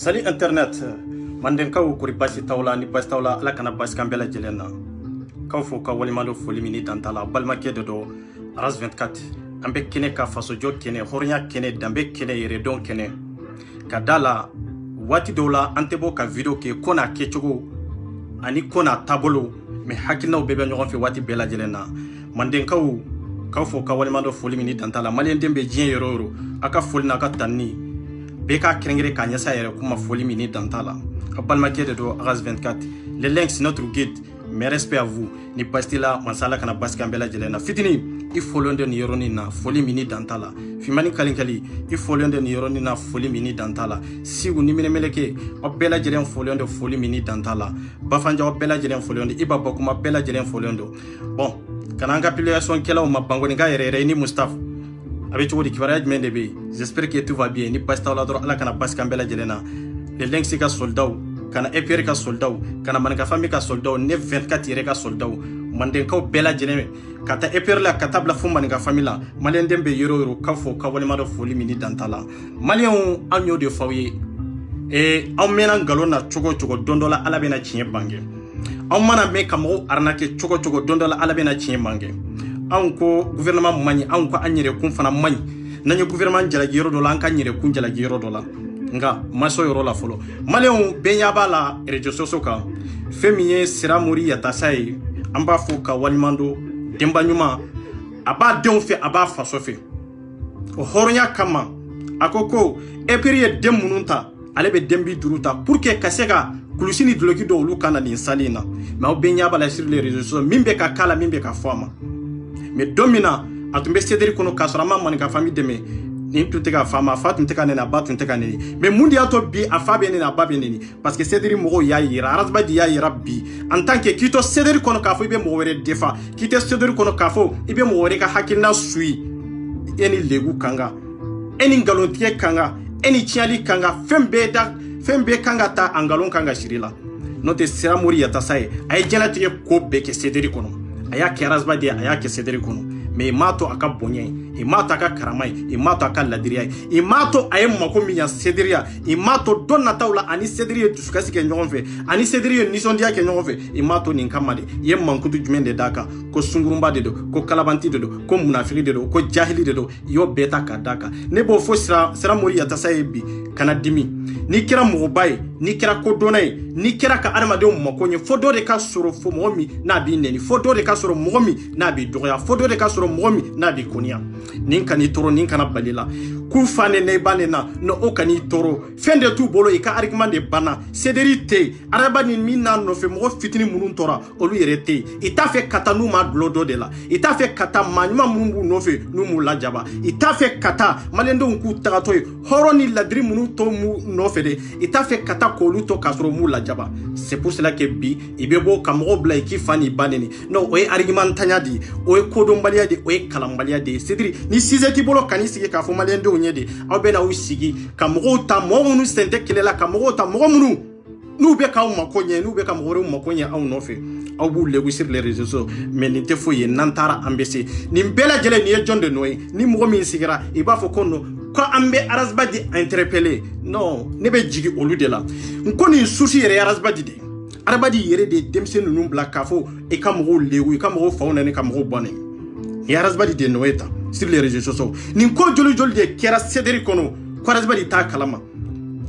Salut internet manden kaw kuri basi tawla ni basi tawla ala kana basi kambela jelena kaw fo ka walimalo foli mini tantala balmake de do ras 24 ambe kene ka faso jo kene hornya kene dambe kene yere don kene kadala wati dola antebo ka video ke kona kechogo ani kona tabolo me hakina bebe nyogon fe wati bela jelena manden kaw fo ka walimalo foli mini tantala malien dembe jien yororo aka foli na ka tanni Beka Krengere Kanyasa kuma folie mini dantala. Balmake de do Ras 24. Le link c'est notre guide. Mes respects à vous. Ni pastila mansala kana baskambela jelena. Fitini il faut l'onde ni yoroni na folie mini dantala. Fimani kalinkali il faut l'onde ni yoroni na folie mini dantala. Si vous ni meleke obela jelen folie mini dantala. Bafanja obela jelen folionde iba bokuma bela jelen foliondo. Bon, kana ngapilation kela o mabango ni ga yere ni Mustafa. Avec tout le monde, j'espère que tout va bien. Ni pas la droite, la cana pas cambela jelena. Les links c'est soldat, cana épierre ka soldat, cana manka famille ka soldat, ne 24 tiré ka soldat. Mandenko bela jelene. Kata épierre la katable fou manka famille la. Malien dembe yoro kafo kawalema do folie mini dantala. Malien agno de foyer. Et en menant galona chogo dondola alabena chien bange. En mana me kamo arnaque chogo dondola alabena chien bange. Anko gouvernement mani anko anyere kun fana mani nanyo gouvernement jala giro dola anka anyere kun jala giro dola nga maso yoro la folo maleon benyaba la rejo sosoka femiye sira muri ya tasai amba foka walimando demba nyuma aba don fe aba faso fe o horonya kama akoko epiriye demununta alebe dembi duruta pour que kasega kulusini doloki do lukana ni salina ma benyaba la sur les réseaux sociaux mimbe ka kala mimbe ka fama mais domina atumbe cédri kono kasorama manika famille deme ni tuteka fama fatum teka nena batun teka neni mais mundi ato bi afabe nena babe neni parce que cédri mogo ya yira arasba di ya yira bi en tant que kito cédri kono kafo ibe mo were defa kite cédri kono kafo ibe mo were ka hakilna sui eni legu kanga eni galontie kanga eni chiali kanga fembe kanga ta angalon kanga shirila note sera mori ya tasaye ay janati ko beke cédri kono aya kerasba dia aya ke cédri kono mais mato aka bonye e mato aka karamai e mato aka ladiria e mato ay mako minya cédria e mato donna tawla ani cédria tuskasi ke nyonfe ani cédria nisondia ke nyonfe e mato nin kamade ye mankutu jumende daka ko sungurumba de do ko kalabanti de do ko munafiri de do ko jahili de do yo beta ka daka ne bo fo sira mori ya tasayebi kana dimi ni kira mugubay ni kira ko donay ni kira ka armade makonye fodo de ka soro fo momi na bi neni fodo de ka soro momi na bi doya fodo de ka soro momi na bi konia ninka ni toro ninka na balila ku fane ne banena no okani toro fende tu bolo e ka argument de bana cédérité araba ni mina no fe mo fitini munun tora olu yerete ita fe kata nu ma glodo de la ita fe kata manuma mungu no fe nu mu lajaba ita fe kata malendo ku tagatoy horoni ladri munu to mu no fe de ita fe kata kolu to kasro mu lajaba c'est pour cela que bi ibebo kamro bla ki fani baneni no o argument tanyadi o kodombalia de o kalambalia de cédri ni sizeti bolo kanisi ka fo malendo nyede abena usigi kamro ta mo nu sente kelela kamro ta mo munu nous be ka makonye nous be ka mo makonye au nofe au bu legu sur les réseaux sociaux mais ni te foye nantara ambesi ni mbela jele ni jonde noy ni mo mi sigira e ba fo kono ko ambe arasbadi interpeller non ne be jigi olu de la nkoni souci yere arasbadi de arabadi yere de demse nunu black kafo e kamro legu e kamro fauna ne kamro bonne e arasbadi de noeta sur les réseaux sociaux ni ko joli de kera cédri kono ko arasbadi ta kalama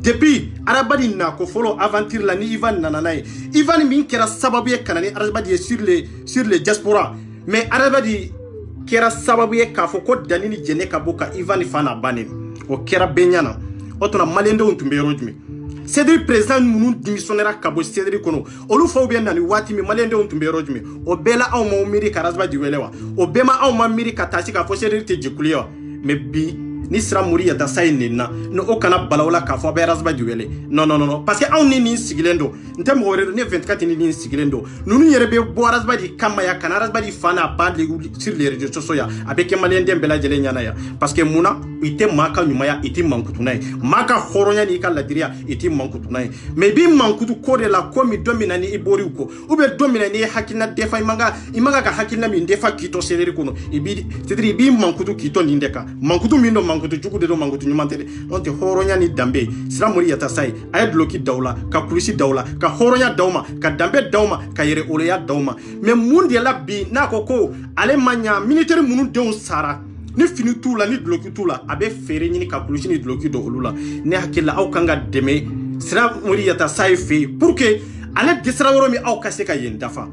depuis arabadi na ko follow aventure la ni Ivan nananaye Ivan min kera sababu ye kanani arabadi sur les diaspora mais arabadi kera sababu ye kafo ko danini jene kaboka Ivan fana banen o kera benyana otona malendo untumbe rojme cédri président munu démissionnaire kabo cédri kono olu fo bien nani wati mi malendo untumbe rojme o bela aw ma miri karasbadi welewa o bema aw ma miri katasi ka fo cédri te jikuliyo mais bi ni sera mourir da sayinina no okana balawla ka fo berazba duwele non parce que on ni sigilendo ntem gore ne 24 ni sigilendo nunu yerebe borazba di kama ya kanarasba di fana bande sur les réseaux sociaux ya avec malien dembela jele nyana ya parce que muna ite maka nyuma ya ite mankutunai maka horonya ni kala diria ite mankutunai mais bi mankutu ko de la komi domina ni ibori ko ube domina ni hakina defa imanga ka hakina mi defa kito sederi kono ibi tedri bi mankutu kito ndeka mankutu mindo mankutu jugu de do mankutu ɲuman tɛ dɛ n'o tɛ hɔrɔnya ni danbe Sira Mori Yata Saye a ye duloki d'aw la ka kulusi d'aw la ka hɔrɔnya d'aw ma ka danbe d'aw ma ka yɛrɛ oloya d'aw ma mais mun de la bi n'a ko ale ma ɲa militaire minnu denw sara ni fini t'u la ni duloki t'u la a bɛ feere ɲini ka kulusi ni duloki don olu la ne hakili la aw kan ka dɛmɛ Sira Mori Yata Saye fɛ yen pour que ale dɛsɛra yɔrɔ min aw ka se ka yen dafa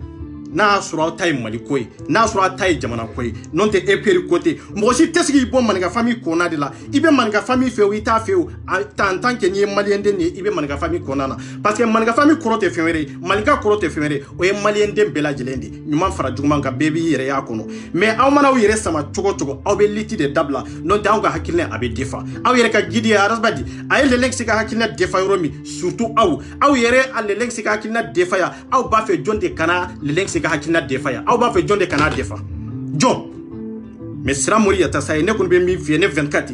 n'a sɔrɔ aw ta ye Mali ko ye n'a sɔrɔ aw ta ye jamana ko ye n'o tɛ EPR ko tɛ mɔgɔ si tɛ se k'i bɔ maninka famille kɔnɔna de la i bɛ maninka famille fɛ o i t'a fɛ o en tant que n'i ye maliyɛn den de ye i bɛ maninka famille kɔnɔna na parce que maninka famille kɔrɔ tɛ fɛn wɛrɛ ye maninka kɔrɔ tɛ fɛn wɛrɛ ye o ye maliyɛn den bɛɛ lajɛlen de ɲuman fara juguman kan bɛɛ b'i yɛrɛ y'a kɔnɔ mais aw mana aw yɛrɛ sama cogo cogo aw bɛ liti de dabila n'o tɛ anw ka hakilina a bɛ defa aw yɛrɛ ka guide ye Arazbadi a ye lɛlɛ se ka hakilina defa yɔrɔ min surtout aw yɛrɛ a lɛlɛ se ka hakilina defa ya aw b'a fɛ jɔn de kana lɛlɛ se ka hakilina defa ya aw b'a fɛ jɔn de kana defa jɔn mais Sira Mori Yata Saye ne kɔni bɛ min f'i ye ne 24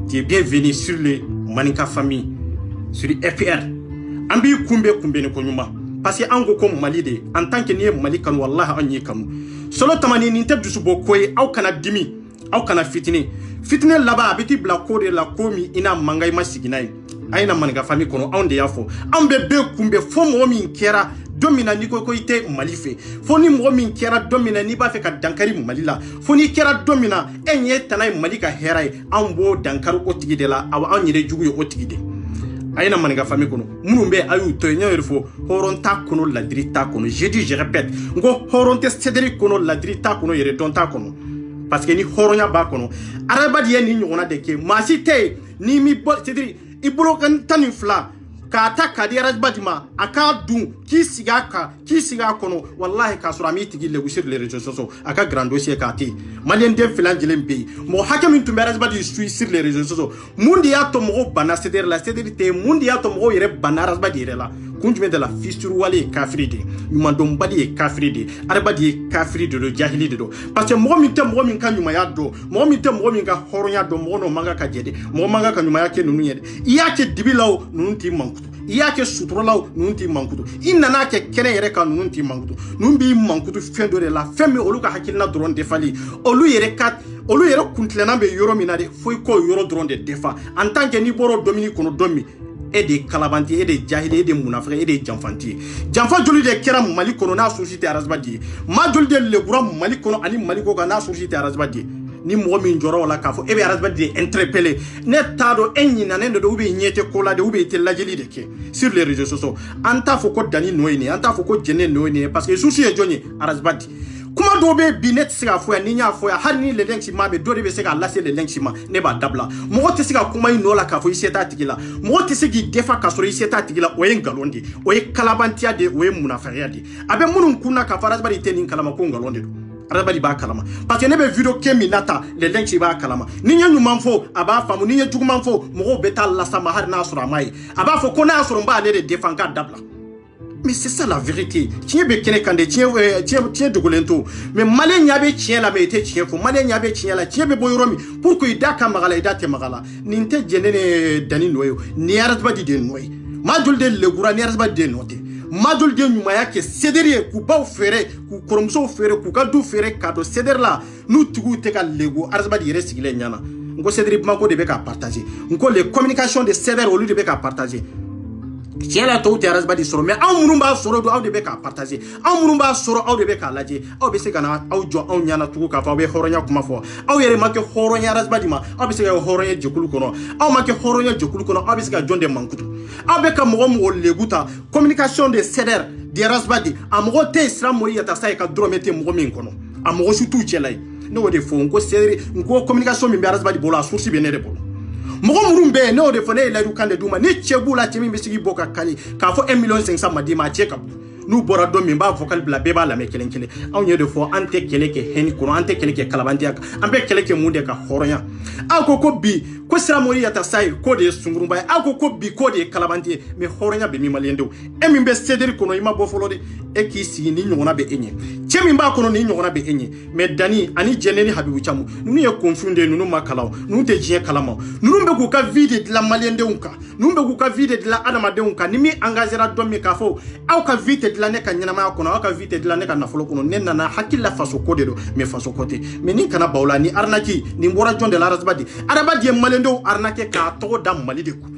tu es bienvenu sur le Maninka famille sur FPR an b'i kunbɛ kunbɛnni ko ɲuman parce que an ko Mali de en tant que n'i ye Mali kanu wallahi an y'i kanu solo tamani nin tɛ dusubɔ ko ye aw kana dimi aw kana fitini laban a bɛ t'i bila ko de la ko min i n'a mankan i ma sigi n'a ye a ye na Maninka famille kɔnɔ anw de y'a fɔ an bɛ bɛɛ kunbɛ fo mɔgɔ min kɛra don min na n'i ko i tɛ Mali fɛ fo ni mɔgɔ min kɛra don min na n'i b'a fɛ ka dankari Mali la fo n'i kɛra don min na e ɲɛ ye tana ye Mali ka hɛrɛ ye anw b'o dankari o tigi de la aw anw yɛrɛ jugu ye o tigi de a ye na Maninka famille kɔnɔ minnu bɛ a y'u to yen n y'o de fɔ hɔrɔn t'a kɔnɔ ladiri t'a kɔnɔ je dis je répète n ko hɔrɔn tɛ séderi kɔnɔ ladiri t'a kɔnɔ yɛrɛ dɔn t'a kɔnɔ parce que ni hɔrɔnya b'a kɔnɔ Arazbadi ye nin ɲɔgɔnna de kɛ maa si tɛ yen n'i mi bɔ c'est-à-dire i bolo tan ni fila k'a ta k'a di Arazbadi ma a k'a dun k'i sigi a kan k'i sigi a kɔnɔ wallahi k'a sɔrɔ a m'i tigi lebu sur les réseaux sociaux a ka grand dossier k'a ten maliyɛn den fila lajɛlen bɛ yen mɔgɔ hakɛ min tun bɛ Arazbadi suit sur les réseaux sociaux mun de y'a to mɔgɔw banna CDR la CDR tɛ mun de y'a to mɔgɔw yɛrɛ banna Arazbadi yɛrɛ la kun jumɛn de la fisuruwale ye kafiri de ɲumandɔnbali ye kafiri de Arazbadi ye kafiri de don jahili de don parce que mɔgɔ min tɛ mɔgɔ min ka ɲumanya dɔn mɔgɔ min tɛ mɔgɔ min ka hɔrɔnya dɔn mɔgɔ n'o man kan ka jɛ de mɔgɔ man kan ka ɲumanya kɛ ninnu ye dɛ i y'a kɛ dibi la o ninnu t'i mankutu i y'a kɛ sutura la o ninnu t'i mankutu i nana kɛ kɛnɛ yɛrɛ kan ninnu t'i mankutu ninnu b'i mankutu fɛn dɔ de la fɛn min olu ka hakilina dɔrɔn defali olu yɛrɛ kuntilenna bɛ yɔrɔ min na de fo i k'o yɔrɔ dɔrɔn de defa en tant que n'i bɔra domini kɔnɔ don min e de ye kalabanti e de ye jahili e de ye munafiki e de ye janfanti ye janfa joli de kɛra Mali kɔnɔ n'a sosi tɛ Arazbadi ye maa joli de lebura Mali kɔnɔ ani Mali ko kan n'a sosi tɛ Arazbadi ye ni mɔgɔ min jɔra o la k'a fɔ e bɛ Arazbadi de interpeller ne t'a dɔn e ɲinɛnen de don ou bien ɲɛ tɛ ko la de ou bien i tɛ lajɛli de kɛ sur les réseaux sociaux an t'a fɔ ko Dani nɔ ye nin ye an t'a fɔ ko Jɛnɛ nɔ ye nin ye parce que sosi ye jɔn ye Arazbadi kuma dɔw bɛ bi ne tɛ se k'a fɔ yan ni n y'a fɔ yan hali ni lɛlɛnsi ma bɛ dɔ de bɛ se k'a lase lɛlɛnsi ma ne b'a dabila mɔgɔ tɛ se ka kuma i nɔ la k'a fɔ i se t'a tigi la mɔgɔ tɛ se k'i defa k'a sɔrɔ i se t'a tigi la o ye nkalon de o ye kalabantiya de o ye munafiya de a bɛ minnu kun na k'a fɔ Arazbadi tɛ nin kalama ko nkalon de don Arazbadi b'a kalama parce que ne bɛ video kɛ min na ta lɛlɛnsi b'a kalama ni n ye ɲuman fɔ a b'a faamu ni n ye juguman fɔ mɔgɔw bɛ taa lasama hali n'a sɔrɔ a ma ye a b'a fɔ ko n'a y'a sɔrɔ n b'ale de defa n k'a dabila. Mais c'est ça la vérité. Tiens be kene kande tiens dogolen to. Mais malien nyabe tiens la mais te tiens fo. Malien nyabe tiens la tiens be boyromi pour que ida ka magala ida te magala. Ninte jenene Dani noyo. Ni Arazbadi de noy. Majul de legura ni Arazbadi de note. Majul de nyumaya ke céderier ku baw fere ku koromso fere ku ka du fere ka do céder la nu tugu te ka lego Arazbadi yere sigile nyana. Ngo céderi bamako de be ka partager. Ngo les communications de céder au lieu de be ka partager. Tiens la taux Arazbadi sɔrɔ mais anw minnu b'a sɔrɔ don aw de bɛ k'a partager anw minnu b'a sɔrɔ aw de bɛ k'a lajɛ aw bɛ se ka na aw jɔ anw ɲɛna tugun k'a fɔ aw bɛ hɔrɔnya kuma fɔ aw yɛrɛ ma kɛ hɔrɔnya Arazbadi ma aw bɛ se ka kɛ hɔrɔnya jɛkulu kɔnɔ aw ma kɛ hɔrɔnya jɛkulu kɔnɔ aw bɛ se ka jɔn de mankutu aw bɛ ka mɔgɔ lebu ta communication de CDR de Arazbadi a mɔgɔ tɛ yen Sira Mori Yata Saye ka dɔrɔmɛ tɛ mɔgɔ min kɔnɔ a mɔgɔ si t'u cɛla ye ne y'o de fɔ n ko CDR n ko communication min bɛ Arazbadi bolo a source bɛ ne de bolo mɔgɔ minnu bɛ yen ne y'o de fɔ ne ye layidu kan de d'u ma ni cɛ b'u la cɛ min bɛ se k'i bɔ ka kali k'a fɔ 1,500,000 ma d'i ma a cɛ ka bon n'u bɔra don min b'a vocal bila bɛɛ b'a lamɛn kelen kelen anw ye de fɔ an tɛ kɛlɛ kɛ hɛni kɔnɔ an tɛ kɛlɛ kɛ kalabantiya kan an bɛ kɛlɛ kɛ mun de ka hɔrɔnya aw ko bi ko Sira Mori Yata Saye k'o de ye sunguruba ye aw ko bi k'o de ye kalabanti ye mais hɔrɔnya bɛ min maliyɛn denw e min bɛ CDR kɔnɔ i ma bɔ fɔlɔ de e k'i sigi ni ɲɔgɔnna bɛ e ɲɛ cɛ min b'a kɔnɔ ni ɲɔgɔnna bɛ e ɲɛ mais Dani ani Jɛnɛ ni Habibu Camu ninnu ye confunde ninnu ma kalan ninnu tɛ diɲɛ kalama ninnu bɛ k'u ka vie de dilan maliyɛndenw kan ninnu bɛ k'u ka vie de dilan adamadenw kan ni min engagera dɔ min k'a fɔ aw ka vie tɛ dilan ne ka ɲɛnamaya kɔnɔ aw ka vie tɛ dilan ne ka nafolo kɔnɔ ne nana hakili la faso ko de don mais faso ko tɛ mais ni kana baw la ni arnaque ni bɔra jɔn de la Arabadi ye maliyɛndenw arnaque k'a tɔgɔ da Mali de kun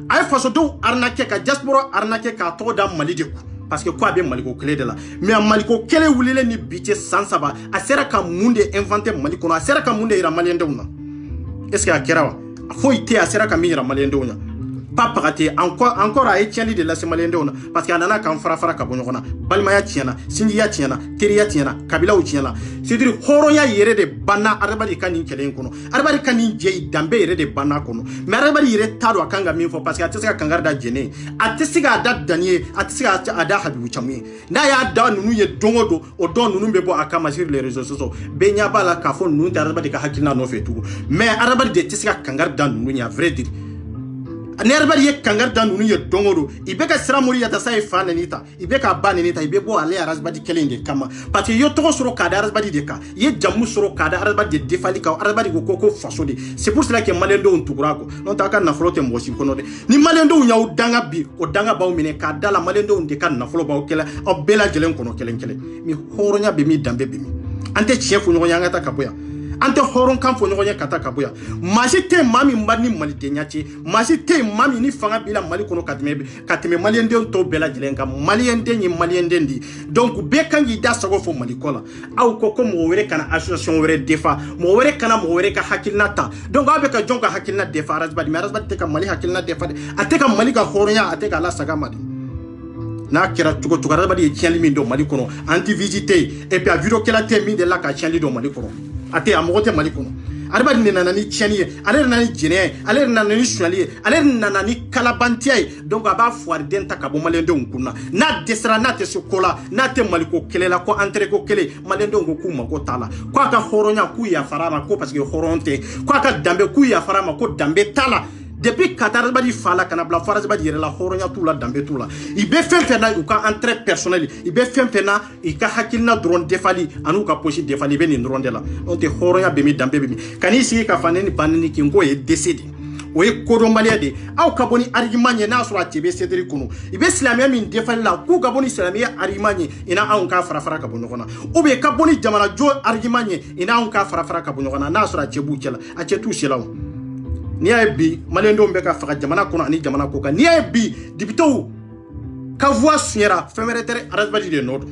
a ye fasodenw arnaque ka diaspora arnaque k'a tɔgɔ da Mali de kun parce que quoi bɛ Maliko kɛlɛ de la mais a Maliko kɛlɛ wulilen ni bi cɛ san 3 a sera ka mun de inventer Mali kɔnɔ a sera ka mun de yira maliyɛndenw na est ce que a kɛra wa a foyi tɛ a sera ka min yira maliyɛndenw na pas pagate encore a ye tiɲɛli de lase maliyɛndenw na parce que a nana k'an fara ka bɔ ɲɔgɔn na balimaya tiɲɛna sinjiya tiɲɛna teriya tiɲɛna kabilaw tiɲɛna c'est à dire hɔrɔnya yɛrɛ de banna adamaden ka nin kɛlɛ in kɔnɔ adamaden ka nin jɛ danbe yɛrɛ de banna kɔnɔ mais adamaden yɛrɛ t'a dɔn a kan ka min fɔ parce que a tɛ se ka kangari da Jɛnɛ ye a tɛ se k'a da Dani ye a tɛ se k'a da Habibu Camu ye n'a y'a da ninnu ye don o don o don ninnu bɛ bɔ a kama sur les réseaux sociaux bɛɛ ɲɛ b'a la k'a fɔ ninnu tɛ adamaden ka hakilina nɔfɛ tugun mais adamaden de tɛ se ka kangari da ninnu ye à vrai dire ne arbadi ye kangari da ninnu ye don o don i bɛ ka sira mori yata sa ye fa nani ta i bɛ ka ba nani ta i bɛ bɔ ale arabadi kelen de kama parce que i ye tɔgɔ sɔrɔ k'a da arabadi de kan i ye jamu sɔrɔ k'a da arabadi de defali kan arabadi ko faso de c'est pour cela que maliyɛndenw tugura kɔ n'o tɛ a ka nafolo tɛ mɔgɔ si kɔnɔ dɛ ni maliyɛndenw y'aw danga bi o danga b'aw minɛ k'a da la maliyɛndenw de ka nafolo b'aw kɛlɛ aw bɛɛ lajɛlen kɔnɔ kelen kelen mais hɔrɔnya bɛ min danbe bɛ min an tɛ tiɲɛ fɔ ɲɔgɔn ye an ka taa ka bɔ yan an tɛ hɔrɔn kan fɔ ɲɔgɔn ye ka taa ka bɔ yan maa si tɛ maa min ba ni malidenya cɛ maa si tɛ maa min ni fanga b'i la Mali kɔnɔ ka tɛmɛ maliyɛndenw tɔw bɛɛ lajɛlen kan maliyɛnden ye maliyɛnden de ye donc bɛɛ kan k'i da sago fɔ Mali ko la aw ko mɔgɔ wɛrɛ kana association wɛrɛ defa mɔgɔ wɛrɛ kana mɔgɔ wɛrɛ ka hakilina ta donc aw bɛ ka jɔn ka hakilina defa arabadi mais arabadi tɛ ka Mali hakilina defa de a tɛ ka Mali ka hɔrɔnya a tɛ k'a lasaga ma de n'a kɛra cogo cogo arabadi ye tiɲɛli min don Mali kɔnɔ anti-visite tɛ yen et puis a vidéo kɛla tɛ min de la ka tiɲɛli don Mali kɔnɔ a tɛ a mɔgɔ tɛ Mali kɔnɔ adamaden de nana ni tiɲɛni ye ale de nana ni jɛnɛya ye ale de nana ni suɲɛli ye ale de nana ni kalabantiya ye donc a b'a fuwariden ta ka bɔ maliyɛndenw kun na n'a dɛsɛra n'a tɛ se ko la n'a tɛ Maliko kɛlɛ la ko entrée ko kɛlɛ maliyɛndenw ko k'u mako t'a la ko a ka hɔrɔnya k'u yafara a ma ko parce que hɔrɔn tɛ ko a ka danbe k'u yafara a ma ko danbe t'a la depuis ka taa arabadi fa la kana bila fo arabadi yɛrɛ la hɔrɔnya t'u la danbe t'u la i bɛ fɛn fɛn na u ka entrée personnelle i bɛ fɛn fɛn na i ka hakilina dɔrɔn defali ani u ka poche defali i bɛ nin dɔrɔn de la n'o tɛ hɔrɔnya bɛ min danbe bɛ min kan'i sigi ka fa ne ni ba ni kin k'o ye dese de o ye kodɔnbaliya de aw ka bɔ ni argument ye n'a sɔrɔ a cɛ bɛ sederi kɔnɔ i bɛ silamɛya min defali la k'u ka bɔ ni silamɛya argument ye i n'a anw ka fara ka bɔ ɲɔgɔn na ou bien ka bɔ ni jamana jɔ argument ye i n'a anw ka fara ka bɔ ɲɔgɔn na n'a sɔrɔ a cɛ b'u cɛ la a cɛ t'u cɛ la o n'i y'a ye bi maliyɛndenw bɛ ka faga jamana kɔnɔ ani jamana kɔ kan n'i y'a ye bi dibitew ka voix suɲɛra fɛn wɛrɛ tɛ arabadi de nɔ don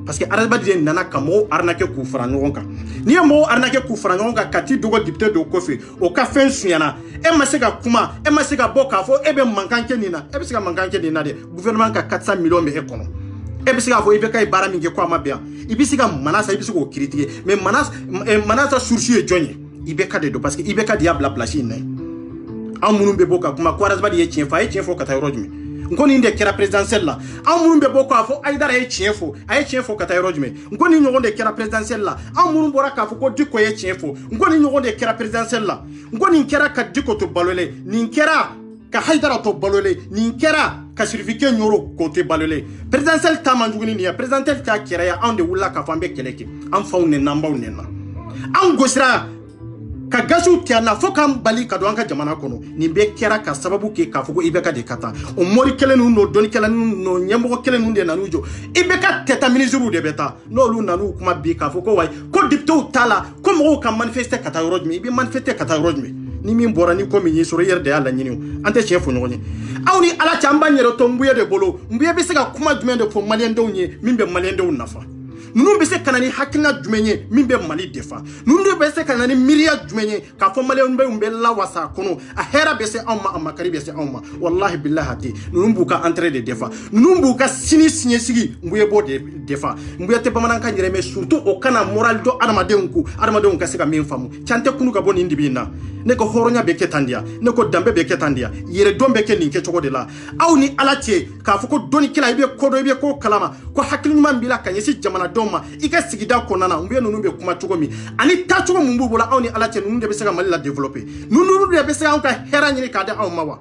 parce que arabadi de nana ka mɔgɔw arnaquer k'u fara ɲɔgɔn kan n'i ye mɔgɔw arnaquer k'u fara ɲɔgɔn kan ka t'i dogo dibite dɔw kɔfɛ o ka fɛn suɲɛna e ma se ka kuma e ma se ka bɔ k'a fɔ e bɛ mankan kɛ nin na e bɛ se ka mankan kɛ nin na dɛ gouvernement ka 400 millions bɛ e kɔnɔ e bɛ se k'a fɔ i bɛ ka ye baara min kɛ ko a ma bɛn i bɛ se ka Manasa i bɛ se k'o critiquer mais Manasa source ye jɔn ye i bɛ ka de don parce que i bɛ ka de y'a bila place in na an minnu bɛ bɔ ka kuma ko arabadi ye tiɲɛ fɔ a ye tiɲɛ fɔ ka taa yɔrɔ jumɛn n ko nin de kɛra présidentielle la an minnu bɛ bɔ k'a fɔ Ayidara ye tiɲɛ fɔ a ye tiɲɛ fɔ ka taa yɔrɔ jumɛn n ko nin ɲɔgɔn de kɛra présidentielle la an minnu bɔra k'a fɔ ko Diko ye tiɲɛ fɔ n ko nin ɲɔgɔn de kɛra présidentielle la n ko nin kɛra ka Diko to balole nin kɛra ka Ayidara to balole nin kɛra ka Sidiki Ɲoro k'o tɛ balole présidentielle ta man jugu ni nin ye présidentielle ta kɛra ya anw de wulila k'a fɔ an bɛ kɛlɛ kɛ an faw nɛnna an baw nɛnna an gosira ka gasiw tiɲɛna fo k'an bali ka don an ka jamana kɔnɔ nin bɛɛ kɛra ka sababu kɛ k'a fɔ ko IBK de ka taa o mori kelen ninnu n'o dɔnni kɛla ninnu n'o ɲɛmɔgɔ kelen ninnu de nan'u jɔ IBK tɛ taa ministres de bɛ taa n'olu nan'u kuma bi k'a fɔ ko wayi ko députés t'a la ko mɔgɔw ka manifester ka taa yɔrɔ jumɛn i bɛ manifester ka taa yɔrɔ jumɛn ni min bɔra ni ko min y'i sɔrɔ i yɛrɛ de y'a laɲini o an tɛ tiɲɛ fɔ ɲɔgɔn ye aw ni Ala cɛ an b'an yɛrɛ to Nbuye de bolo Nbuye bɛ se ka kuma jumɛn de fɔ maliyɛndenw ye min bɛ maliyɛndenw nafa ninnu bɛ se ka na ni hakilina jumɛn ye min bɛ Mali defa ninnu bɛ se ka na ni miiriya jumɛn ye k'a fɔ maliyɛndenw bɛ lawasa a kɔnɔ a hɛrɛ bɛ se anw ma a makari bɛ se anw ma wallahi billahi a tɛ ninnu b'u ka entrée de defa ninnu b'u ka sini siɲɛsigi Nbuye b'o de defa Nbuye tɛ bamanankan yɛrɛ mais surtout o kana moral dɔ adamadenw ko adamadenw ka se ka min faamu can tɛ kunu ka bɔ nin dibi in na ne ko hɔrɔnya bɛ kɛ tan diya ne ko danbe bɛ kɛ tan diya yɛrɛ dɔn bɛ kɛ nin kɛcogo de la aw ni Ala cɛ k'a fɔ ko dɔnnikɛla i bɛ ko dɔn i bɛ ko kalama ko hakili ɲuman b'i la ka ɲɛsin jamanadenw ma i ka sigida kɔnɔna na Nbuye ninnu bɛ kuma cogo min ani taacogo mun b'u bolo aw ni Ala cɛ ninnu de bɛ se ka Mali la développer ninnu de bɛ se anw ka hɛrɛ ɲini k'a di anw ma wa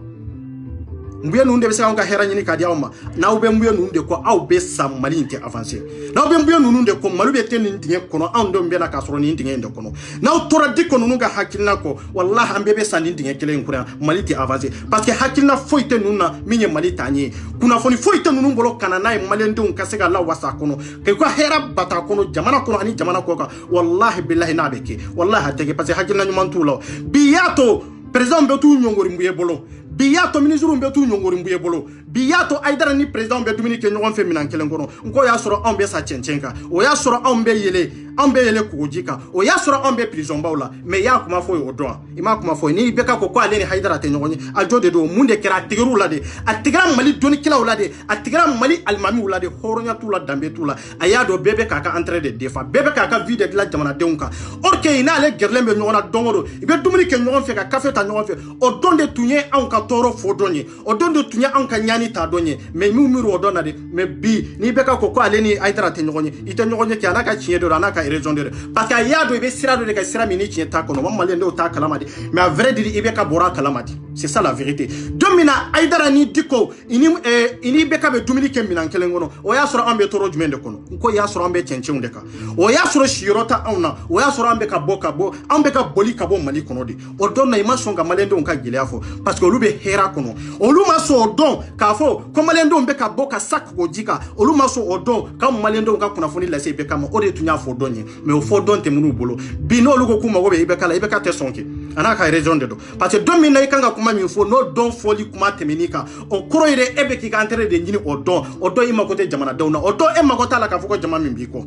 mbuye nunde be se ka hera nyini ka dia o ma na ube mbuye nunde ko aw be sam mali inte avancer na ube mbuye nunde ko malu be ten ndinge kono ando mbe na ka soro ni ndinge ndo kono na tora diko nunu ga hakilna ko wallahi ambe be sandi ndinge kelen kuna mali ti avancer parce que hakilna foite nunna minye mali tanye kuna foni foite nunu bolo kana nay mali ndon ka se ga la wasa kono ke ko hera bata kono jamana kono ani jamana ko ka wallahi billahi na beke wallahi hatege parce que hakilna nyuman tulo biyato président be tu nyongori mbuye bolo biyato ministre be tu nyongori mbuye bolo biyato aidara ni président be dumini ke nyogon fe minan kelen kono nko ya soro on be sa chenchenka o ya soro on be yele kujika o ya soro on be prison bawla me ya kuma fo o do ima kuma fo ni be ka ko ale ni haidara te nyogoni a jode do munde kera tigiru la de a tigra mali doni kila wala de a tigra mali almami wala de horonya tula dambe tula aya do bebe kaka entre de defa bebe kaka vide de la jamana deunka orke ina le gerlembe nyogona dongoro ibe dumini ke nyogon fe ka kafe ta nyogon fe o donde tunye an ka toro fo donye o donde tunye an ka nyani ta donye me mi umiru o dona de me bi ni be ka ko ale ni haidara te nyogoni ite nyogoni ke anaka chie do anaka raison de parce que yado ibe sira do de ka sira mini chie ta kono mamale ndo ta kalamadi mais à vrai dire ibe ka bora kalamadi c'est ça la vérité domina aidara ni diko ini be ka be dumini ke minan kelengono o ya soro ambe toro jumende kono nko ya soro ambe chenche undeka o ya soro shirota auna o ya soro ambe ka boka bo ambe ka boli ka bo mali kono de o donna ima songa malendo nka gileafo parce que olube hera kono oluma so odon ka fo ko malendo mbe ka boka sak ko jika oluma so odon ka malendo nka kuna foni la se be kama o de tunya fo donye mais o fo don te munu bolo bino lugo kuma go be ibe ka te sonke anaka raison de do parce que domina ikanga kuma mi fo no don foli kuma temenika o kroire ebe ki ka entere de nyini odon ima kote jamana dawna odon e makota la ka fo ko jamana mi biko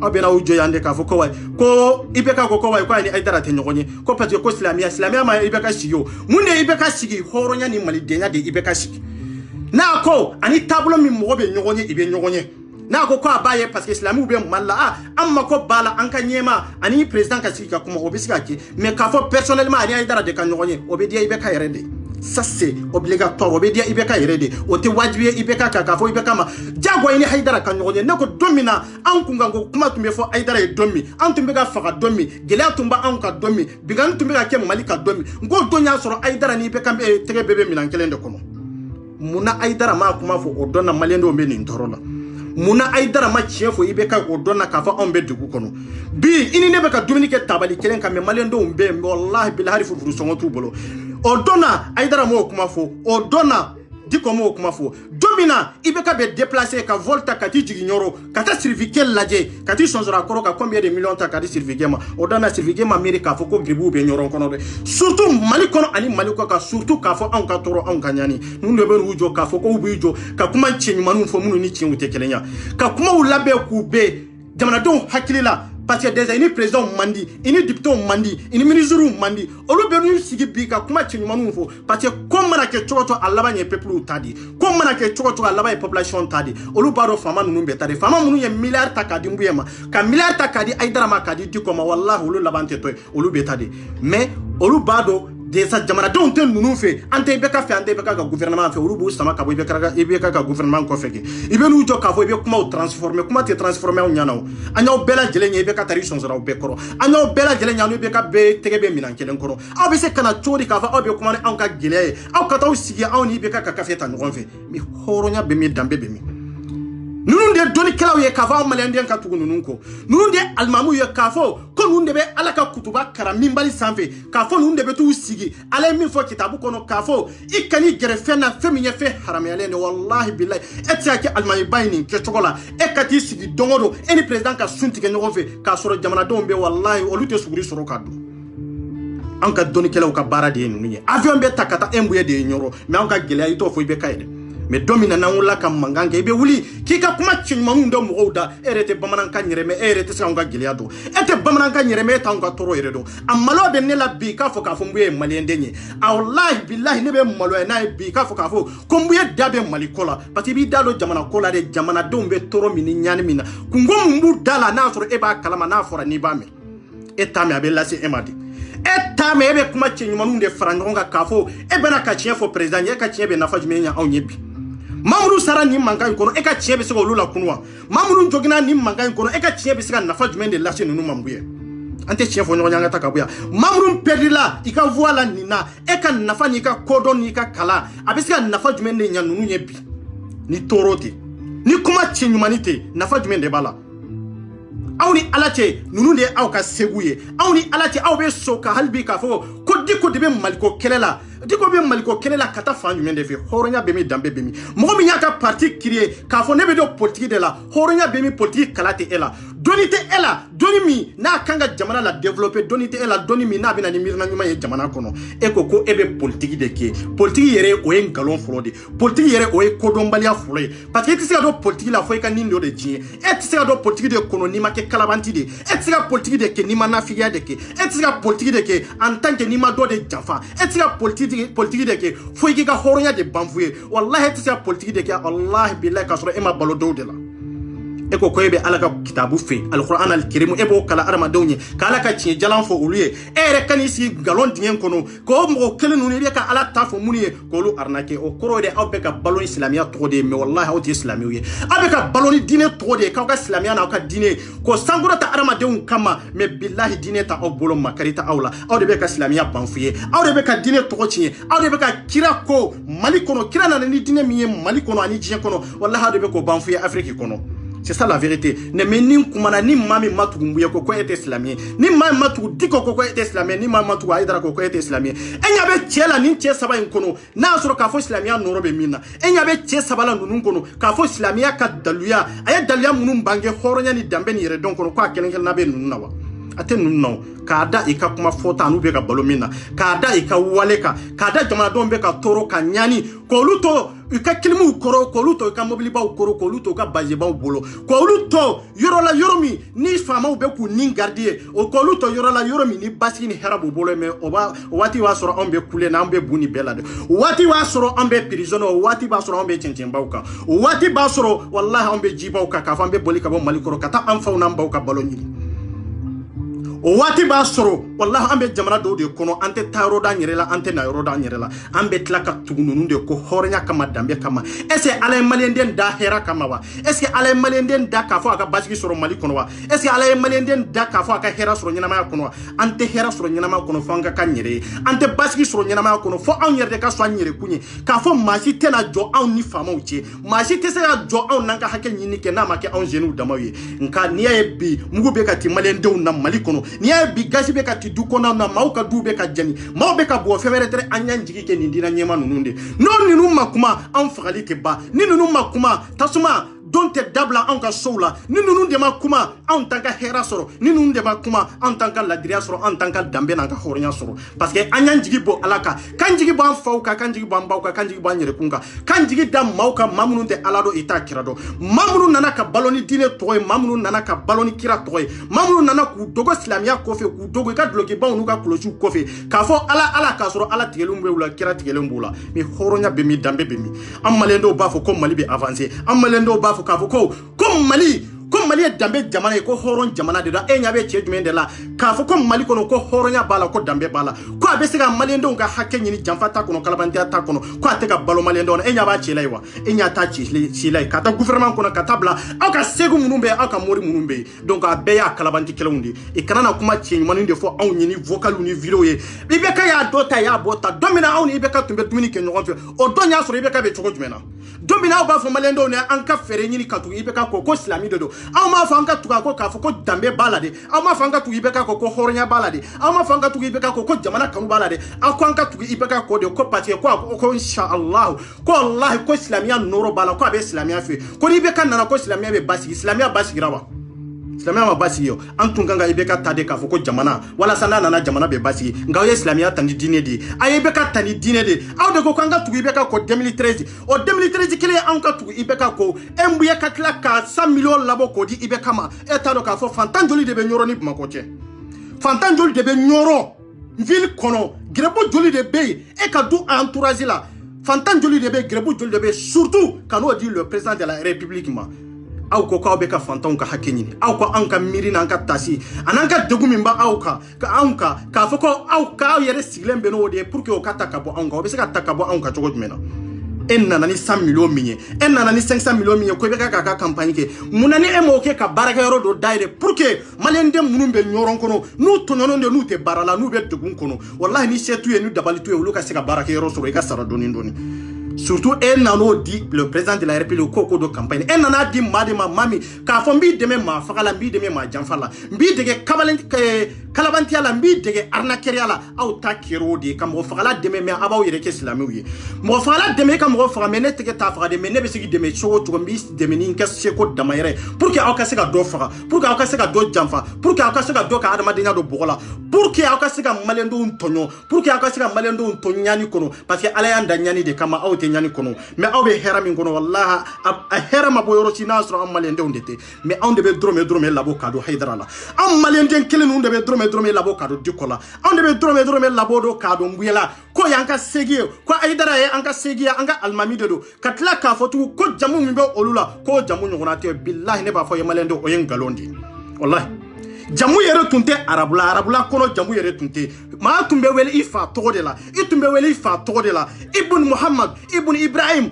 abena ujo yande ka fo ko way ko ibe ka ko way ko ni aidara te nyogonye ko parce que ko islamia ma ibe ka shiyo munde ibe ka shigi horonya ni mali denya de ibe ka shigi na ko ani tablo mi mo be nyogonye ibe nyogonye na ko abaye parce que islamu be malla amma ko bala an ka nyema ani président ka sika kuma obisika ki mais ka fo personnellement ani aidara de ka nyogonye obedia ibe ka yerede ça c'est obligatoire obedia ibe ka yerede o te wajibi ibe ka fo ibe kama jago ini haidara ka nyogonye ne ko domina an kunga ngo kuma tumbe fo aidara e domi an tumbe ga faga domi gele tumba an ka domi bigan tumbe ga ke malika domi ngo donya soro aidara ni ibe ka tege bebe minan kelende kono muna aidara ma kuma fo o donna malendo be ni ntorola muna aidara ma chefo ibe ka odona ka fa ombe dugu kono bi ini ne be ka dumini ke tabali kelen ka me malendo umbe wallahi billahi fu songo tu bolo odona aidara mo kuma fo odona diko mo kuma fo domina ibe ka be déplacer ka volta ka ti jiginyoro ka ta certificat laje ka ti sonzora koro ka combien de millions ta ka ti certificat ma odona certificat ma america fo ko gribu be nyoro kono de surtout mali kono ani mali ko ka surtout ka fo an ka toro an ka nyani nunde be rujo ka fo ko ubijo ka kuma chenyu manu fo munu ni chenyu tekelenya ka kuma ulabe ku be jamana don hakilila parce que déjà ini président mandi ini député mandi ini ministre mandi olu be nu sigi bi ka kuma chenyu manu fo parce que comme na ke choto alaba nye peuple tadi comme na ke choto alaba population tadi olu baro fama nu be tadi fama munu ye milliard takadi mbuyema ka milliard takadi aidara makadi dikoma wallahi olu labante toy olu be tadi mais olu bado desa jamana don ten nunu fe ante be ka fe ante be ka gouvernement fe olu bu sama ka bo be ka gouvernement ko feke ibe nu jo ka fo be kuma o transformer kuma te transformer on nyanaw anyaw bela jelenye be ka tari sonzora be koro anyaw bela jelenye anu be ka be tege be minan kelen koro aw be se kana chori ka fa aw be kuma an ka gele aw ka taw sigi aw ni be ka fe ta ngon fe mi horonya be mi dambe be mi nunu de doni kelaw ye ka fa malendien ka tugu nunu ko nunu de almamu ye ka fo ko nunu de be ala ka kutuba kara mimbali sanfe ka fo nunu de be tu sigi ala min fo kitabu kono ka fo ikani gere fena femi ye fe haramele ne wallahi billahi etiaki almay bayni ke chokola e kati sigi dongodo eni president ka sunti ke nyogo fe ka soro jamana don be wallahi olute suguri soro kadu anka doni kelaw ka bara de nunu ye avion be takata embuye de nyoro me anka gele ay to fo be kayde mais domina nangula kam manganga ibe wuli kika kuma chinmanu ndo moda erete bamananka nyereme erete sanga giliado ete bamananka nyereme tanga toro eredo amalo be ne la bi ka fo mbuye maliendenye wallahi billahi ne be malo na bi ka fo ko mbuye dabe malikola pati bi dalo jamana kola de jamana dombe toro mini nyani mina kungo mbu dala na soro eba kalama na fora ni bame etame abella se emadi etame ebe kuma chinmanu nde frangonga kafo ebe na ka chien fo president ye ka chien be na fajumenya onyebi mamuru sara ni mangan kono e ka tiye be se ko lula kunwa mamuru jogina ni mangan kono e ka tiye be se ka nafa jumen de lase nunu mambuye ante chien fo nyonya ngata kabuya mamrun perdila ika voila nina e ka nafa ni ka kodon ni ka kala abisika nafa jumen ne nya nunu yebi ni toroti ni kuma chinyumanite nafa jumen de bala awni alate nunu de aw ka seguye awni alate aw be soka halbi ka fo ko diko de be maliko kelela diko be maliko kelela kata fa jumen de fe horonya be mi dambe be mi mo mi nyaka parti créer ka fo ne be do politique de la horonya be mi politique kalate ela donite ela doni mi na kanga jamana la développer donite ela doni mi na be na ni mirna nyuma ye jamana kono e ko ebe politique de ke politique yere o en galon fraude politique yere o e kodombalia fraude parce que tisi do politique la fo e ka nindo de jien e tisi do politique de kono ni make kalabanti de e tisi politique de ke ni mana fiya de ke e tisi politique de ke en tant que ni ma do de jafa e tisi politique de ke fo e ka horonya de banfuye wallahi tisi politique de ke allah billahi kasro e ma balodo de la eko koybe alaka kitabu fe alquran alkarim ebo kala arama dawni kala ka ci jalan fo uluye ere kanisi galon dingen kono ko mo kelenu ne ka ala tafo muniye ko lu arnake o korode awbeka balon islamia tode me wallahi awti islamiye abeka balon dine tode ka islamia na ka dine ko sangura ta arama deun kama me billahi dine ta obolo makarita awla awde beka islamia banfuye awde beka dine tokochi awde beka kira ko mali kono kira na ni dine miye mali kono ani jien kono wallahi awde beko banfuye afrique kono. C'est ça la vérité. Ne menin kumana ni mami matu mbuye koko ete islamien. Ni mami matu diko koko ete islamien. Ni mami matu aidara koko ete islamien. Enyabe tiela nin tie saba inkono. Na asoro kafo islamia norobe mina. Enyabe tie sabala nunun kono. Kafo islamia ka daluya. Aya daluya munun bange horonya ni dambe ni redon kono kwa kelengel nabe nunawa. Ate nunnaw. Kada ika kuma fota anu beka balomina. Kada ika waleka. Kada jamana don beka toro ka nyani. Koluto ika kilimu koro koluto ika mobili ba ukoro koluto ka baje ba ubolo koluto yorola yoromi ni fama ubeku ni gardie o koluto yorola yoromi ni basi ni herabu bolo me oba wati wa soro ambe kule na ambe buni belade wati wa soro ambe prison o wati ba soro ambe chenchembauka wati ba soro wallahi ambe jibauka ka fambe bolika bo malikoro kata amfa unambauka balonyi o wati ba soro wallahi ambe jamana do de kono ante taro da nyerela ante na yoro da nyerela ambe tlaka tugununu de ko hornya kama dambe kama ese alay malenden da hera kama wa ese alay malenden da ka fo aka basiki soro mali kono wa ese alay malenden da ka fo aka hera soro nyina ma kono ante hera soro nyina ma kono fo anga ka nyere ante basiki soro nyina ma kono fo an yerde ka so nyere kunye ka fo maji tena jo an ni fama uche maji tese ya jo an nanka hake nyini ke na make an jenu damaye nka niye bi mugu be ka ti malende na mali kono niya bi gasi be ka ti du kona na mauka du be ka jani mau be ka bo fevere tere anyan jigi ke nindina nyema nununde non ninu makuma an fagali ke ba ni nunu makuma tasuma donte dabla an ka soula ni nunu de makuma an tanka hera soro ni nunu de makuma an tanka ladria soro an tanka dambe na ka horonya soro parce que anyan jigi bo alaka kan jigi bo an fauka kan jigi bo an bauka kan jigi bo an yere kunga kan jigi dam mauka mamunu de alado ita kirado mamunu nana ka baloni dine toy mamunu nana ka baloni kira toy mamunu nana ku dogo islamia kofe ku dogo ka bloki ba unuka kloju kofe ka fo ala ka soro ala tigelum be wula kira tigelum bula mi horonya be mi dambe be mi amalendo ba fo ko mali be avancer amalendo ba fo ka fo ko mali dambe jamana ko horon jamana de da enya be che jumen de la ka fo ko mali kono ko horonya bala ko dambe bala ko abe se ga mali ndo ga hakke nyini jamfata kono kalabante ta kono ko ateka balo mali ndo enya ba che laiwa enya ta chi lai ka ta gouvernement kono ka tabla aka segu munumbe aka mori munumbe donc abe ya kalabanti kelawundi e kanana kuma che nyimani de fo aw nyini vocal ni video ye ibe ka ya dota ya bota domina aw ni ibe ka tumbe dumini ke nyon fe o donya so ibe ka be choko jumena domina ba fo mali ndo ne anka fere nyini ka tu ibe ka ko islami do aw ma fanga tuka ko ka fo ko dambe balade aw ma fanga tu ibe ka ko horonya balade aw ma fanga tu ibe ka ko jamana kanu balade aw ko anka tu ibe ka ko de ko pati ko inshallah ko allah ko islamia noro bala ko abe islamia fe ko ibe ka nana ko islamia be basi islamia basi grawa islamia ma basi yo antunganga ibe ka tade ka fo ko jamana wala sana nana jamana be basi ngaw islamia tandi dine di ay ibe ka tani dine de aw de ko anga tu ibe ka ko 2013 o 2013 kile anka tu ibe ka ko embuye ka tla ka 100 millions labo ko di ibe kama etano ka fo fantan joli de be nyoro ni bama ko che fantan joli de be nyoro ville kono grebo joli de be e ka du entourage la fantan joli de be grebo joli de be surtout quand on dit le président de la république ma aw ko ka be ka fantan ka hakenyi aw ko anka mirina anka tasi ananka degumi mba aw ka fo ko aw ka yere siglembe no de pour que o kata ka bo anka o be se ka takabo anka chogo jumena e nana ni 100 millions min e nana ni 500 millions min ko be ka campagne ke munani e mo ke ka baraka yoro do daire pour que malien dem munum be nyoron kono nu tonyono de nu te barala nu be dugun kono wallahi ni setu e nu dabali tu e ulu ka se ka baraka yoro so e ka sara doni surtout elle n'a dit le président de la République koko de campagne elle n'a dit madema mami ka fo mbi deme ma fakala mbi deme ma janfala mbi dege kalabantia la mbi dege arnakeria la aw ta kero de kam mo fakala deme me abaw yere ke islamiwi mo fakala deme kam mo fakala ne tege ta fakala de me ne be sigi deme chogo to mbi deme ni nka se ko damayere pour que aw ka se ka do faka pour que aw ka se ka do janfa pour que aw ka se ka do ka adama dinya do bogola pour que aw ka se ka malendo untonyo pour que aw ka se ka malendo untonyani kono parce que ala yanda nyani de kama aw te nyani kono mais aw be hera min kono wallahi a hera ma boyoro ci nasro am malende ondete mais on debe drome labo kado haydara la am malende kelen on debe drome labo kado dikola on debe drome labo do kado nguyela ko yanka segi ko haydara e anka segi anka almami do katla ka fotu ko jamu mi be olula ko jamu nyona te billahi ne ba fo malende o yen galondi wallahi jamu yere tunte arabula kono jamu yere tunte ma tumbe wele ifa togo de la itumbe wele ifa togo de la ibn Muhammad ibn Ibrahim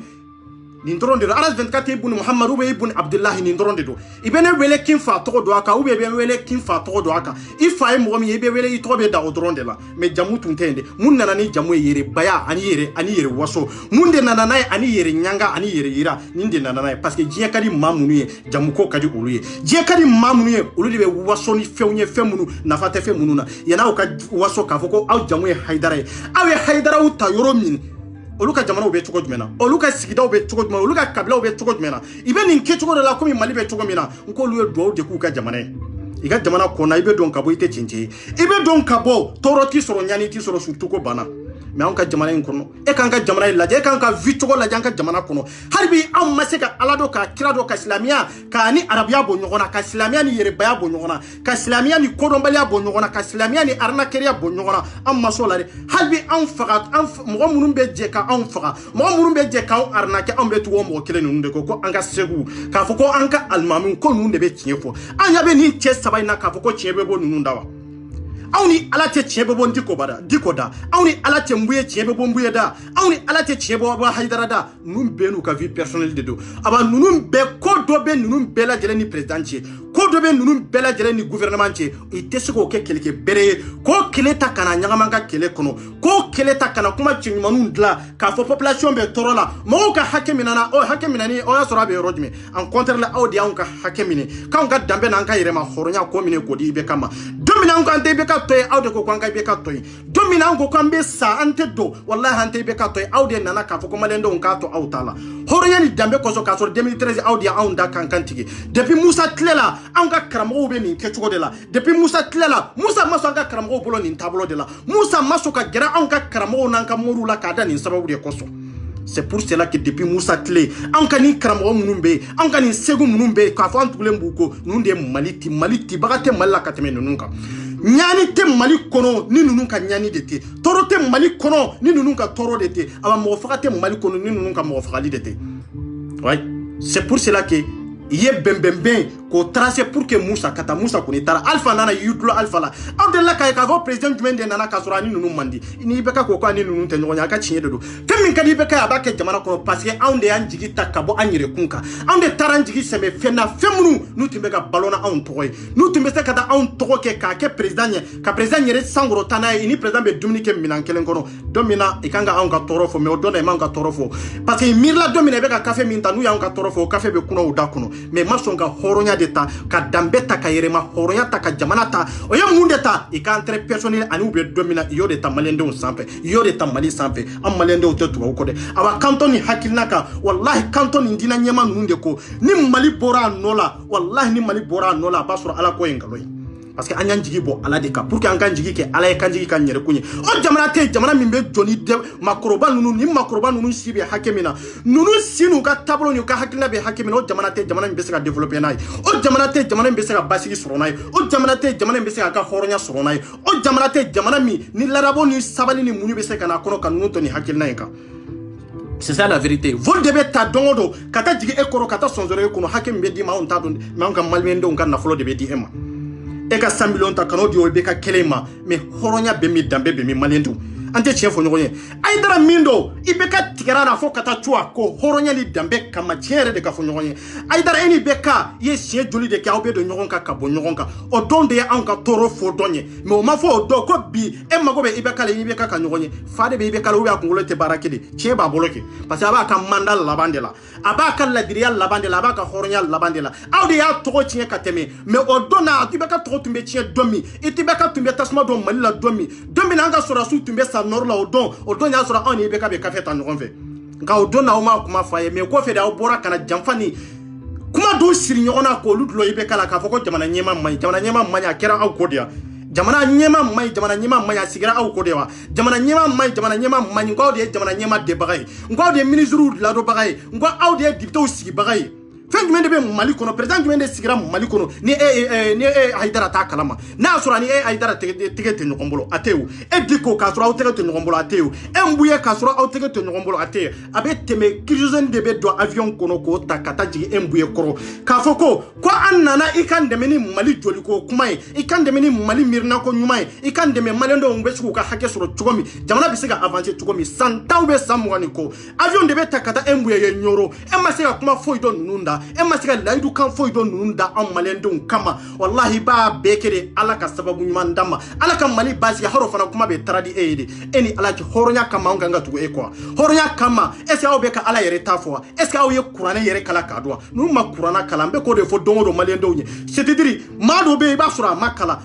ni ndronde do aras 24 ibn Muhammad ube ibn Abdullah ni ndronde do ibene wele kin fa togo do aka ube be wele kin fa togo do aka ifa e mo mi ibe wele itobe da odronde la me jamu tuntende mun nana ni jamu yere baya ani yere waso mun de nana nay ani yere nyanga ani yere yira ni de nana nay parce que jiya kadi mamunu ye jamu ko kadi uluye jiya kadi mamunu ye ulu be waso ni fewnye femunu na fate femunu na yana o ka waso ka foko aw jamu ye haydara awe haydara uta yoro min oluka jamana ube cogo jumena oluka sigida ube cogo jumena oluka kabila ube cogo jumena ibe nin ke cogo de la komi mali be cogo mina nko lu ye do de ku ka jamana iga jamana kona ibe don kabo ite cinci ibe don kabo toroti soro nyani ti soro surtout ko bana mais on ka jamana in kono e kan ka jamana la je kan ka vitogo la jan ka jamana kono harbi am maseka alado ka kirado ka islamia ka ni arabia bo nyogona ka islamia ni yere baya bo nyogona ka islamia ni kodonbalia bo nyogona ka islamia ni arnakeria bo nyogona am masolare harbi am fagat am mo munum be je ka am faga mo munum be je ka arnake am be tuwo mo kele nunde ko anga segu ka foko anka almamun ko nunde be tiefo anya be ni tie sabai na ka foko tiebe bo nundawa awni alate chebe bon dikoda awni alate mbuye chebe bon mbuye da awni alate chebe ba haydara da num benu ka vie personnelle de do aba nunum be ko do be nunum be la jele ni président ci ko do be nunum be la jele ni gouvernement ci ite se ko ke kelke bere ko keleta kana nyagamanga kele kono ko keleta kana kuma ci manun dla ka fo population be torola mo ka hakemina na o hakemina ni o yasora be rodmi en contre la audio on ka hakemini ka on ga dambe na ka yere ma horonya ko mine ko di be kama domina on ka be ka toy awde ko kwanga be ka toy domina ngo kambe sa ante do wallahi ante be ka toy awde nana ka foko malendo on ka to awtala horonya ni dambe ko so ka so 2013 awde aunda kankantigi depuis Moussa Tlela anga kramo be ni kechugo de la depuis Moussa Tlela Moussa maso anga kramo bolo ni tablo de la Moussa maso ka gera anga kramo nanka moru la ka da ni sababu de koso. C'est pour cela que depuis Moussa Tlé, Ankani Kramo Munumbe, Ankani Segu Munumbe, Kafan Tulembuko, Nunde Maliti, Bagate Malakateme Nununka. Nyani te Mali kono, ni Nununka Nyani dete. Toro te Mali kono, ni Nununka Toro dete. Aba Mofakate Mali kono, ni Nununka Mofakali dete. Ouais, c'est pour cela que ye bembembe ko tracer pour que Moussa kata Moussa koni tara alpha nana yutlo alpha la abdella kay ka go president jumende nana kasurani nunu mandi ni beka ko ko ni nunu te nyonya ka chinye do kemin kadi beka abake jamana ko parce que onde anjigi takabo anyire kunka onde taranjigi seme fena femunu nutimbe ka balona on toy nutimbe se kata on toko ke ka ke president ka president yere sangro tana ini president be Dominique Minankelen kono domina ikanga on ka torofo me odona man ka torofo parce que mirla domina beka café minta nu ya on ka torofo café be kuno udakuno mais masonga horonya deta ka dambeta ka yerema horonya ta ka jamanata o ya mundeta e ka entre personnel ani ube domina yo de ta malende on sample yo de ta mali sample am malende o tetu ko de aba kantoni hakilnaka wallahi kantoni ndina nyema nunde ko ni mali bora nola wallahi ni mali bora nola basura ala ko engaloy parce que anyan jigi bo ala de ka pour que angan jigi ke ala e kan jigi kan nyere kunye o jamana mimbe joni de makroba nunu ni makroba nunu sibe hakemina nunu sinu ka tablo ni ka hakina be hakemina o jamana mimbe se ka développer nay o jamana mimbe se ka basigi soronay o jamana mimbe se ka horonya soronay o jamana mi ni larabo ni sabali ni munu be se kana kono kan nunu to ni hakilna enka. C'est ça la vérité. Vol de beta dongo kata jigi ekoro kata sonzore kono hakem be di ma on ta don ma on malwende on kan na folo de be di ema e ka 100 millions ta kano di o be ka kelema mais horonya be mi dambe be mi malendu ante tiɲɛ fɔ ɲɔgɔn ye Haidara min don i bɛ ka tigɛra na fɔ ka taa cuwa ko hɔrɔnya ni danbe kama tiɲɛ yɛrɛ de ka fɔ ɲɔgɔn ye Haidara e ni bɛ ka i ye siɲɛ joli de kɛ aw bɛ don ɲɔgɔn kan ka bɔ ɲɔgɔn kan o don de ye anw ka tɔɔrɔ fɔ dɔn ye mais o ma fɔ o don ko bi e mago bɛ i bɛ k'ale i bɛ ka ɲɔgɔn ye fa de bɛ i bɛ k'ale ou bien a kunkolo tɛ baara kelen tiɲɛ b'a bolo kɛ parce que a b'a ka mandat laban de la a b'a ka ladiriya laban de la a b'a ka hɔrɔnya laban de la aw de y'a tɔgɔ tiɲɛ ka tɛmɛ mais o don na i bɛ ka tɔgɔ tun bɛ tiɲɛ don min i tɛ bɛ ka tun bɛ tasuma don Mali la don min an ka sɔrɔdasiw tun bɛ sa nord la o don y'a sɔrɔ anw ni i bɛ ka bɛ café ta ɲɔgɔn fɛ nka o don na aw ma kuma fɔ a ye mais kɔfɛ de aw bɔra ka na janfa ni kuma dɔw siri ɲɔgɔn na k'olu dulon i bɛ k'a la k'a fɔ ko jamana ɲɛmaa man ɲi a kɛra aw ko de ya jamana ɲɛmaa man ɲi a sigira aw ko de wa jamana ɲɛmaa man ɲi n ko aw de ye jamana ɲɛmaa debaga ye n ko aw de ye ministres ladonbaga ye n ko aw de ye députés sigibaga ye fɛn jumɛn de bɛ Mali kɔnɔ président jumɛn de sigira Mali kɔnɔ ni e Haidara t'a kalama n'a y'a sɔrɔ ni e Haidara tɛgɛ tɛ ɲɔgɔn bolo a tɛ ye e Diko k'a sɔrɔ aw tɛgɛ tɛ ɲɔgɔn bolo a tɛ ye e Mbuye k'a sɔrɔ aw tɛgɛ tɛ ɲɔgɔn bolo a tɛ ye a bɛ tɛmɛ kyrosène de bɛ don avion kɔnɔ k'o ta ka taa jigin e Mbuye kɔrɔ k'a fɔ ko an nana i ka dɛmɛ ni Mali joliko kuma ye i ka dɛmɛ ni Mali miirinako ɲuman ye i ka dɛmɛ maliyɛn dɔw bɛ se k'u ka hakɛ sɔrɔ cogo min jamana bɛ se ka avancer cogo min san 10 ou bien san 20 ni kɔ avion de bɛ ta ka taa e Mbuye ye Ɲoro e ma se ka kuma foyi dɔn ninnu da e ma se ka layidu kan foyi dɔn ninnu da anw maliyɛndenw kama wallahi b'a bɛɛ kɛ de Ala ka sababu ɲuman d'an ma Ala ka Mali basigi haro fana kuma bɛ taara di e ye de e ni Ala cɛ hɔrɔnya kama anw kan ka tugu e kɔ hɔrɔnya kama est-ce que aw bɛ ka Ala yɛrɛ ta fɔ wa est-ce que aw ye kuranɛ yɛrɛ kala k'a dɔn wa n'u ma kuranɛ kalan n bɛ k'o de fɔ don o don maliyɛndenw ye c'est-à-dire maa dɔw bɛ yen i b'a sɔrɔ a ma kalan